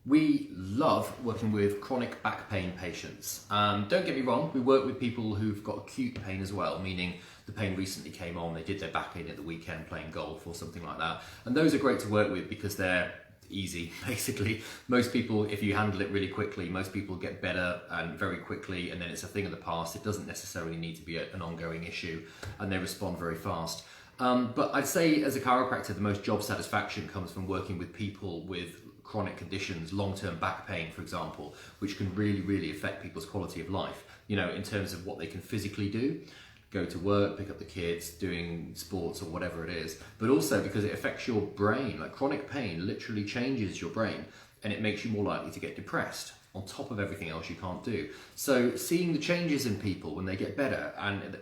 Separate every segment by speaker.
Speaker 1: We love working with chronic back pain patients. Don't get me wrong, we work with people who've got acute pain as well, meaning the pain recently came on, they did their back pain at the weekend playing golf or something like that. And those are great to work with because they're easy, basically. Most people, if you handle it really quickly, most people get better and very quickly, and then it's a thing of the past. It doesn't necessarily need to be an ongoing issue, and they respond very fast. But I'd say as a chiropractor, the most job satisfaction comes from working with people with chronic conditions, long-term back pain, for example, which can really, really affect people's quality of life, you know, in terms of what they can physically do, go to work, pick up the kids, doing sports or whatever it is, but also because it affects your brain. Like chronic pain literally changes your brain and it makes you more likely to get depressed on top of everything else you can't do. So seeing the changes in people when they get better and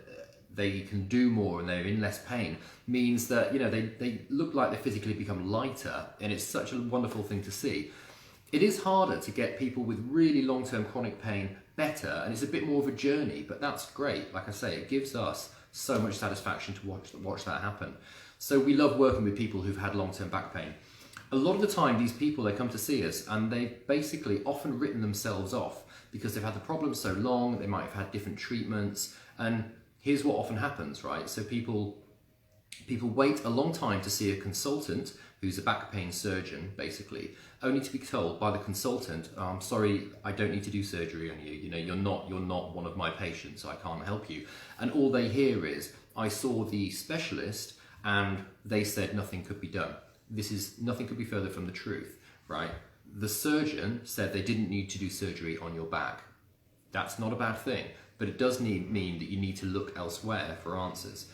Speaker 1: they can do more and they're in less pain means that, you know, they look like they physically become lighter, and it's such a wonderful thing to see. It is harder to get people with really long-term chronic pain better, and it's a bit more of a journey, but that's great. Like I say, it gives us so much satisfaction to watch that happen. So we love working with people who've had long-term back pain. A lot of the time, these people, they come to see us and they've basically often written themselves off because they've had the problem so long, they might have had different treatments, and here's what often happens, right? So people wait a long time to see a consultant who's a back pain surgeon, basically, only to be told by the consultant, I'm sorry, I don't need to do surgery on you. You know, you're not one of my patients, so I can't help you. And all they hear is, I saw the specialist and they said nothing could be done. Nothing could be further from the truth, right? The surgeon said they didn't need to do surgery on your back. That's not a bad thing, but it does mean that you need to look elsewhere for answers.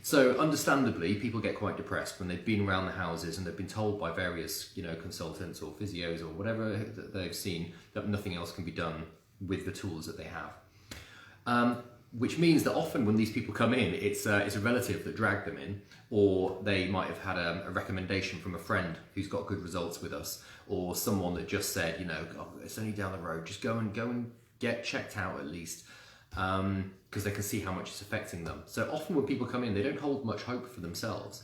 Speaker 1: So understandably, people get quite depressed when they've been around the houses and they've been told by various, you know, consultants or physios or whatever that they've seen that nothing else can be done with the tools that they have. Which means that often when these people come in, it's a relative that dragged them in, or they might have had a recommendation from a friend who's got good results with us, or someone that just said, you know, oh, it's only down the road, just go and get checked out at least. Because they can see how much it's affecting them. So often when people come in, they don't hold much hope for themselves,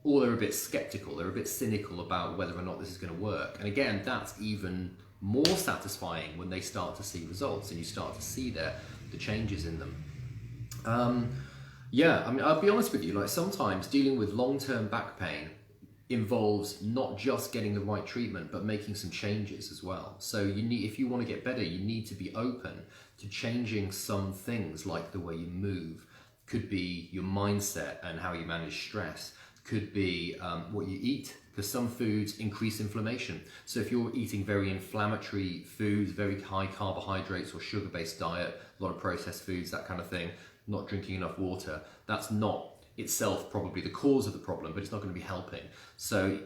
Speaker 1: or they're a bit skeptical, they're a bit cynical about whether or not this is going to work. And again, that's even more satisfying when they start to see results and you start to see the changes in them. Yeah, I mean, I'll be honest with you, like sometimes dealing with long-term back pain involves not just getting the right treatment, but making some changes as well. So if you want to get better, you need to be open to changing some things, like the way you move. Could be your mindset and how you manage stress. Could be what you eat, because some foods increase inflammation. So if you're eating very inflammatory foods, very high carbohydrates or sugar-based diet, a lot of processed foods, that kind of thing, not drinking enough water, that's not itself probably the cause of the problem, but it's not going to be helping. So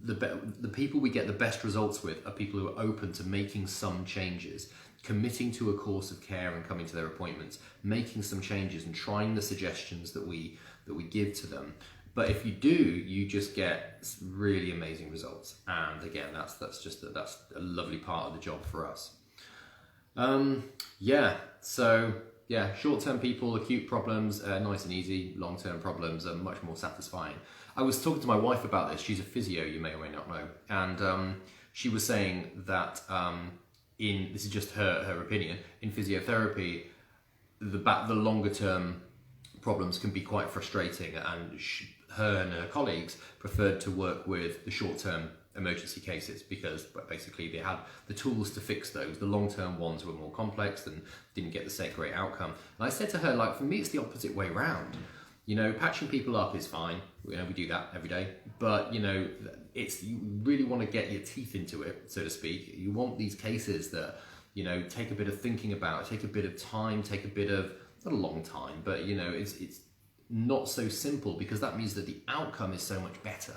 Speaker 1: the people we get the best results with are people who are open to making some changes, committing to a course of care and coming to their appointments, making some changes and trying the suggestions that we give to them. But if you do, you just get really amazing results. And again, that's a lovely part of the job for us. Yeah, short-term people, acute problems, nice and easy. Long-term problems are much more satisfying. I was talking to my wife about this. She's a physio, you may or may not know. And she was saying that this is just her opinion, in physiotherapy, the longer-term problems can be quite frustrating, and her and her colleagues preferred to work with the short-term emergency cases because basically they had the tools to fix those. The long-term ones were more complex and didn't get the same great outcome. And I said to her, like, for me, it's the opposite way around. You know, patching people up is fine. You know, we do that every day. But, you know, you really want to get your teeth into it, so to speak. You want these cases that, you know, take a bit of thinking about, take a bit of time, take a bit of, not a long time, but, you know, it's not so simple, because that means that the outcome is so much better.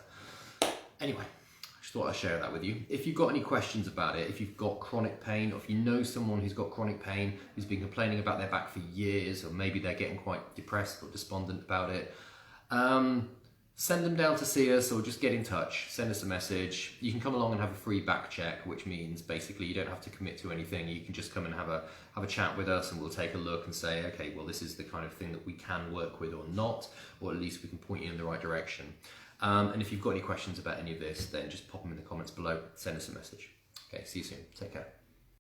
Speaker 1: Anyway, I just thought I'd share that with you. If you've got any questions about it, if you've got chronic pain, or if you know someone who's got chronic pain, who's been complaining about their back for years, or maybe they're getting quite depressed or despondent about it, send them down to see us, or just get in touch, send us a message. You can come along and have a free back check, which means basically you don't have to commit to anything. You can just come and have a chat with us, and we'll take a look and say, okay, well, this is the kind of thing that we can work with or not, or at least we can point you in the right direction. And if you've got any questions about any of this, then just pop them in the comments below, send us a message. Okay, see you soon. Take care.